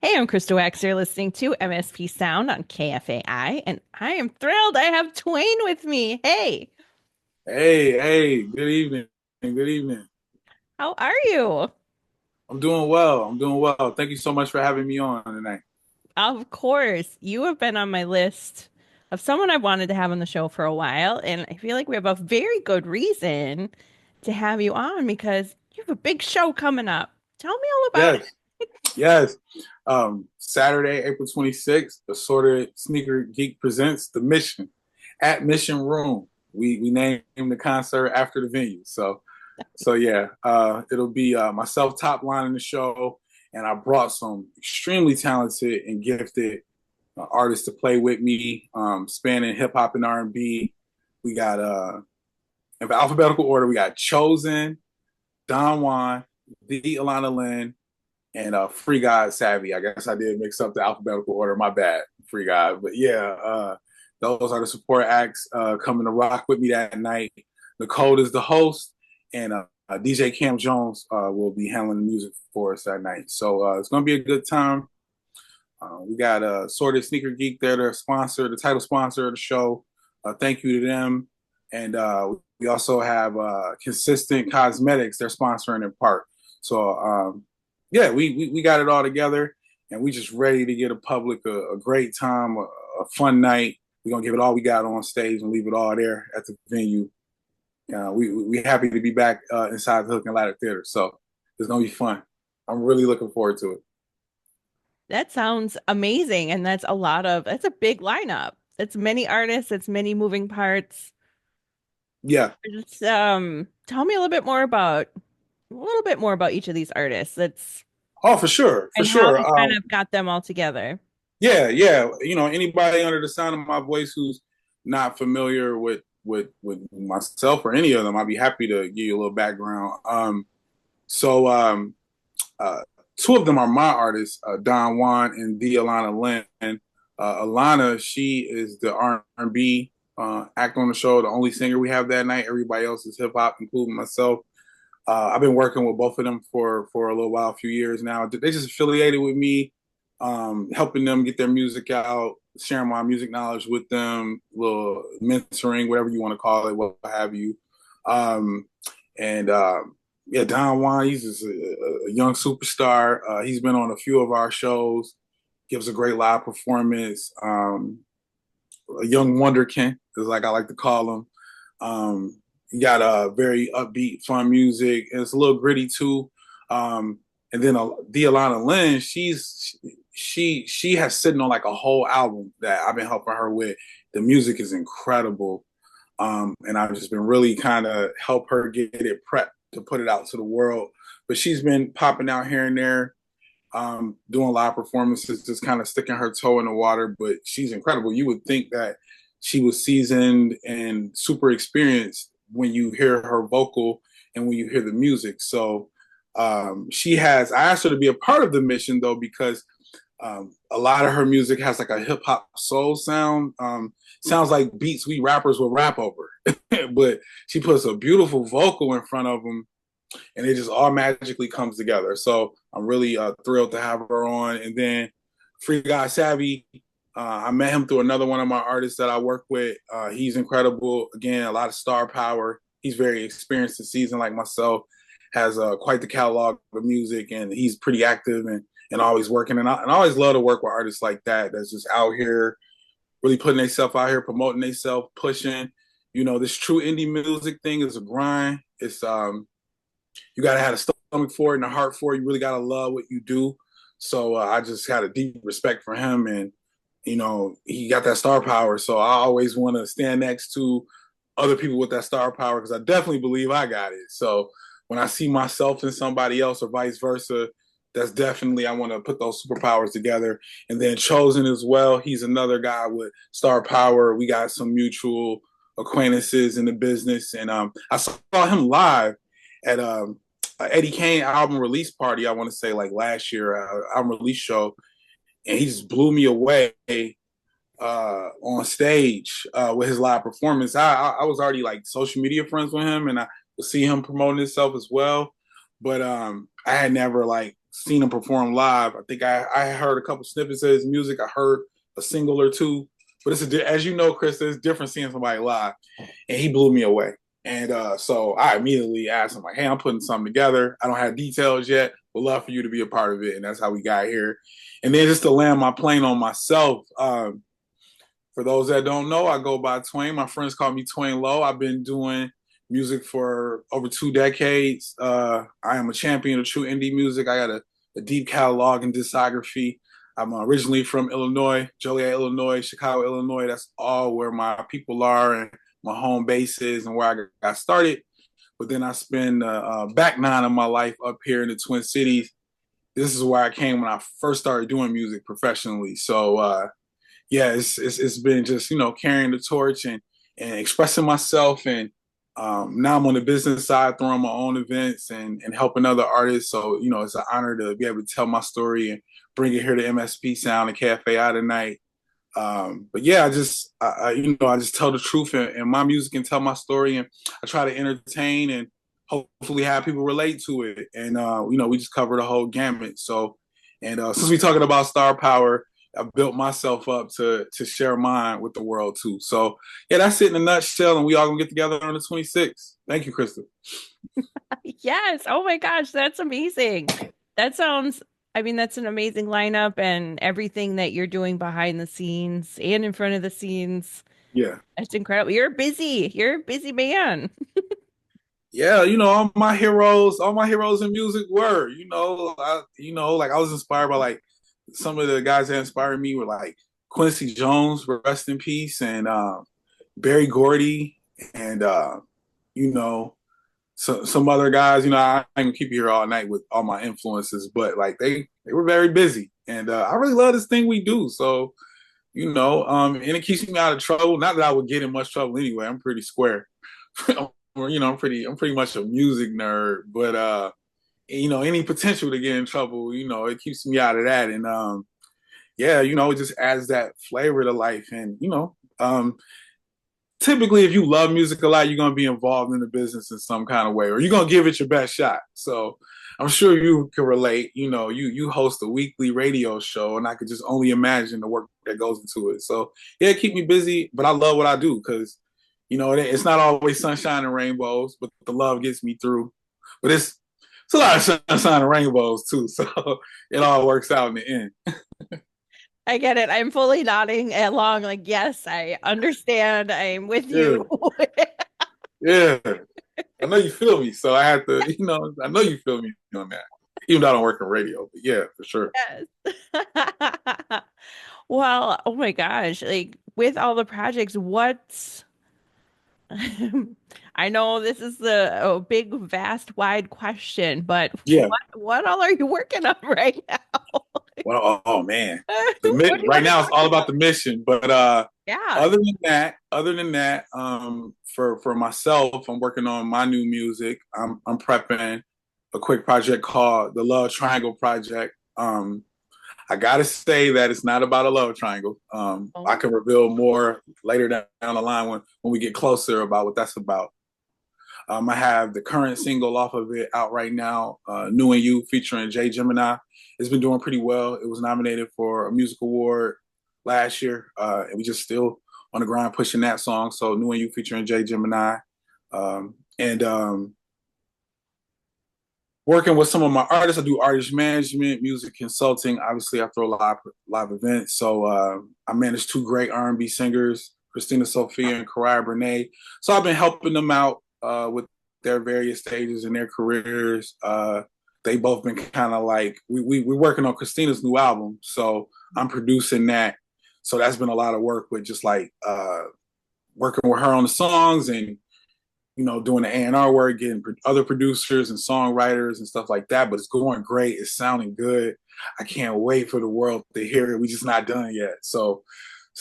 Hey, I'm Krista Wax. You're listening to MSP Sound on KFAI, and I am thrilled I have Twain with me. Hey, Hey, good evening. Good evening. how are you? I'm doing well. I'm doing well. Thank you so much for having me on tonight. Of course, you have been on my list of someone I've wanted to have on the show for a while, and I feel like we have a very good reason to have you on because you have a big show coming up. Tell me all about it. Yes, yes. Saturday, April 26th, Assorted Sneaker Geek presents The Mission at Mission Room. We named the concert after the venue. So yeah, it'll be myself top line in the show, and I brought some extremely talented and gifted artists to play with me, spanning hip hop and R&B. We got in alphabetical order, we got Chosen, Don Juan, the Alana Lynn, and Free God Savvy. I guess I did mix up the alphabetical order. My bad, Free God. But yeah, those are the support acts coming to rock with me that night. Nicole is the host, and DJ Cam Jones will be handling the music for us that night. So it's going to be a good time. We got Sorted Sneaker Geek there, the sponsor, the title sponsor of the show. Thank you to them. And we also have Consistent Cosmetics. They're sponsoring in part. So yeah, we got it all together, and we just ready to get a public a great time, a fun night. We're gonna give it all we got on stage and leave it all there at the venue. We happy to be back inside the Hook and Ladder Theater. So it's gonna be fun. I'm really looking forward to it. That sounds amazing, and that's a big lineup. It's many artists, it's many moving parts. Yeah. Just tell me a little bit more about each of these artists. That's Oh, for sure, for and how sure. you kind of got them all together. Yeah. Anybody under the sound of my voice who's not familiar with myself or any of them, I'd be happy to give you a little background. So uh, Two of them are my artists, Don Juan and the Alana Lynn. Alana, she is the R&B act on the show, the only singer we have that night. Everybody else is hip hop, including myself. I've been working with both of them for a little while, a few years now. They just affiliated with me, helping them get their music out, sharing my music knowledge with them, a little mentoring, whatever you want to call it, what have you. Um, and Yeah, Don Juan, he's just a young superstar. He's been on a few of our shows, gives a great live performance. A young wonderkin, is like I like to call him. He got a very upbeat, fun music, and it's a little gritty too. And then Dealana Lynn, she has sitting on like a whole album that I've been helping her with. The music is incredible, and I've just been really kind of help her get it prepped to put it out to the world. But she's been popping out here and there, doing live performances, just kind of sticking her toe in the water. But she's incredible. You would think that she was seasoned and super experienced when you hear her vocal and when you hear the music. So she has. I asked her to be a part of the mission though because a lot of her music has like a hip hop soul sound. Sounds like beats we rappers will rap over, but she puts a beautiful vocal in front of them and it just all magically comes together. So I'm really thrilled to have her on. And then Free Guy Savvy, I met him through another one of my artists that I work with. He's incredible. Again, a lot of star power. He's very experienced and seasoned like myself. Has quite the catalog of music, and he's pretty active and always working. And I always love to work with artists like that. That's just out here, really putting themselves out here, promoting themselves, pushing. This true indie music thing is a grind. It's You got to have a stomach for it and a heart for it. You really got to love what you do. So I just had a deep respect for him, and he got that star power. So I always want to stand next to other people with that star power because I definitely believe I got it. So when I see myself in somebody else or vice versa, that's definitely I want to put those superpowers together. And then Chosen as well. He's another guy with star power. We got some mutual acquaintances in the business, and I saw him live at Eddie Kane album release party. I want to say like last year, album release show, and he just blew me away on stage with his live performance. I was already like social media friends with him, and I would see him promoting himself as well. But I had never like seen him perform live. I think I heard a couple snippets of his music. I heard a single or two, but as you know, Chris, it's different seeing somebody live, and he blew me away. And so I immediately asked him, like, "Hey, I'm putting something together. I don't have details yet. Would love for you to be a part of it." And that's how we got here. And then just to land my plane on myself. For those that don't know, I go by Twain. My friends call me Twain Low. I've been doing music for over 2 decades. I am a champion of true indie music. I got a deep catalog and discography. I'm originally from Illinois, Joliet, Illinois, Chicago, Illinois. That's all where my people are and my home base is and where I got started. But then I spend back nine of my life up here in the Twin Cities. This is where I came when I first started doing music professionally. So yeah, it's been just carrying the torch and expressing myself, and now I'm on the business side, throwing my own events and helping other artists. So it's an honor to be able to tell my story and bring it here to MSP Sound and Cafe I tonight. But yeah, I just tell the truth in my music and tell my story, and I try to entertain and hopefully have people relate to it. And we just cover the whole gamut. So, and since we're talking about star power, I built myself up to share mine with the world too. So yeah, that's it in a nutshell, and we all gonna get together on the 26th. Thank you, Krista. Yes. Oh my gosh, that's amazing. That sounds, I mean, that's an amazing lineup and everything that you're doing behind the scenes and in front of the scenes. Yeah. That's incredible. You're busy. You're a busy man. Yeah, all my heroes in music were, like I was inspired by like some of the guys that inspired me were like Quincy Jones, rest in peace, and Barry Gordy, and you know, some other guys. I ain't gonna keep you here all night with all my influences, but like they were very busy, and I really love this thing we do. So and it keeps me out of trouble. Not that I would get in much trouble anyway. I'm pretty square. I'm pretty much a music nerd, but any potential to get in trouble, it keeps me out of that. And yeah, it just adds that flavor to life. And typically, if you love music a lot, you're gonna be involved in the business in some kind of way, or you're gonna give it your best shot. So I'm sure you can relate. You host a weekly radio show, and I could just only imagine the work that goes into it. So yeah, keep me busy, but I love what I do because it's not always sunshine and rainbows, but the love gets me through. But it's a lot of sunshine and rainbows too, so it all works out in the end. I get it. I'm fully nodding along, like, yes, I understand. I'm with Yeah, you. yeah. I know you feel me, so I have to, I know you feel me on that. Even though I don't work in radio, but yeah, for sure. Yes. Well, oh my gosh, like with all the projects, what I know this is a big, vast, wide question, but Yeah. what all are you working on right now? Well, oh man, What do you right want to now it's talk all about about? the mission. But Yeah. other than that, for myself, I'm working on my new music. I'm prepping a quick project called the Love Triangle Project. I gotta say that it's not about a love triangle. I Oh, can reveal more later down the line when we get closer about what that's about. I have the current single off of it out right now, New and You, featuring Jay Gemini. It's been doing pretty well. It was nominated for a music award last year, and we just still on the grind pushing that song. So New and You featuring Jay Gemini, and working with some of my artists. I do artist management, music consulting. Obviously, I throw live events. So I manage two great R&B singers, Christina Sophia and Kariah Brene. So I've been helping them out with their various stages in their careers. They both been kind of like we're working on Christina's new album, so I'm producing that. So that's been a lot of work with just like working with her on the songs and doing the A&R work, getting other producers and songwriters and stuff like that. But it's going great. It's sounding good. I can't wait for the world to hear it. We just not done yet. So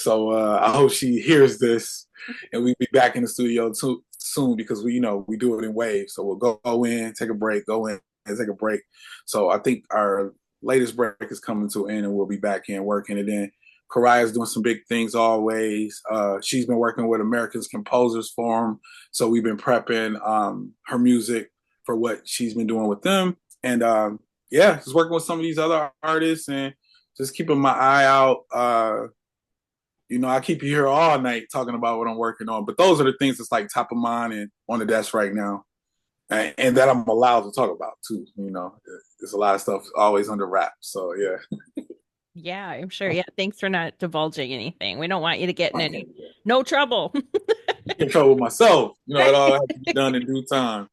I hope she hears this, and we be back in the studio too soon because we do it in waves. So we'll go in, take a break, go in, and take a break. So I think our latest break is coming to an end, and we'll be back in working it in. Kariah's doing some big things always. She's been working with Americans Composers Forum, so we've been prepping her music for what she's been doing with them. And yeah, just working with some of these other artists and just keeping my eye out. I keep you here all night talking about what I'm working on, but those are the things that's like top of mind and on the desk right now, and that I'm allowed to talk about too. There's a lot of stuff always under wraps. So yeah, Yeah, I'm sure. Yeah, thanks for not divulging anything. We don't want you to get in I any no trouble. get in trouble with myself. It Right. all has to be done in due time.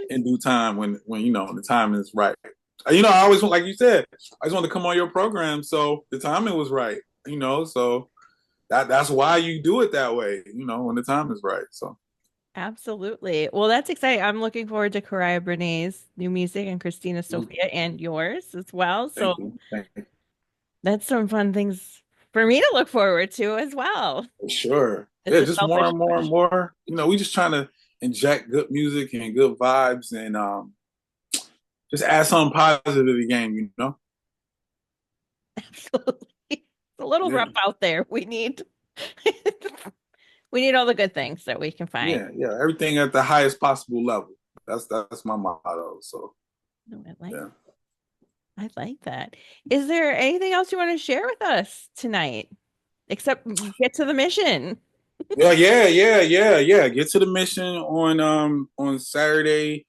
In due time, when the time is right. I always want, like you said, I just wanted to come on your program, so the timing was right. So that's why you do it that way. When the time is right. So Absolutely. Well, that's exciting. I'm looking forward to Karaya Brene's new music and Christina mm, Sophia and yours as well. So thank you. Thank you. that's some fun things for me to look forward to as well. For sure. It's Yeah, a just more selfish and more and push. more. We just trying to inject good music and good vibes and just add something positive to the game. Absolutely. It's a little Yeah. rough out there. We need all the good things that we can find. Yeah, yeah. Everything at the highest possible level. That's my motto. So No, yeah. I like that. Is there anything else you want to share with us tonight? Except get to the mission. Yeah, yeah, yeah, yeah, yeah. Get to the mission on Saturday,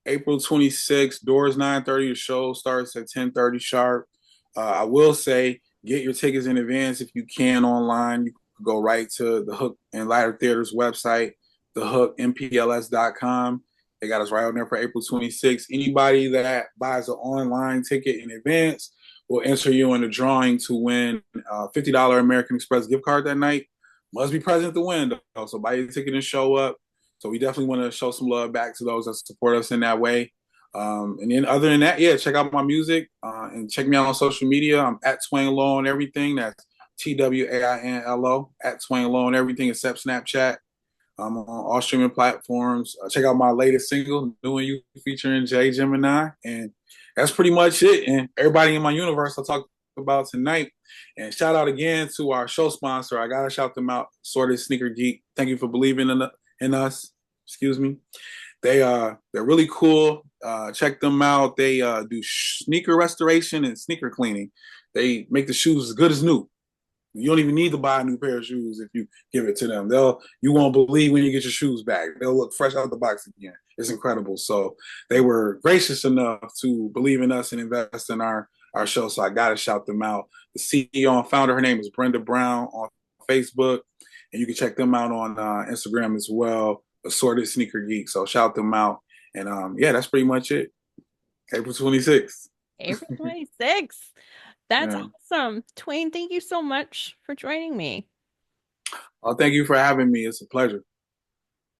April 26th. Doors 9:30. The show starts at 10:30 sharp. I will say get your tickets in advance if you can online. You can go right to the Hook and Ladder Theater's website, thehookmpls.com. They got us right on there for April 26th. Anybody that buys an online ticket in advance will enter you in the drawing to win a $50 American Express gift card that night. Must be present to win, though. So buy your ticket and show up. So we definitely want to show some love back to those that support us in that way. And then other than that, yeah, check out my music and check me out on social media. I'm at Twain Low on everything. That's TWAINLO at Twain Low on everything except Snapchat. I'm on all streaming platforms. Check out my latest single, New and You, featuring Jay Gemini. And that's pretty much it. And everybody in my universe I'll talk about tonight. And shout out again to our show sponsor. I gotta shout them out, Sorted Sneaker Geek. Thank you for believing in us. Excuse me. They're really cool. Check them out. They do sneaker restoration and sneaker cleaning. They make the shoes as good as new. You don't even need to buy a new pair of shoes if you give it to them. You won't believe when you get your shoes back. They'll look fresh out the box again. It's incredible. So they were gracious enough to believe in us and invest in our show. So I gotta shout them out. The CEO and founder, her name is Brenda Brown on Facebook, and you can check them out on Instagram as well. Assorted Sneaker Geek. So shout them out. And yeah, that's pretty much it. April 26th. April 26th. That's Yeah. awesome. Twain, thank you so much for joining me. Thank you for having me. It's a pleasure.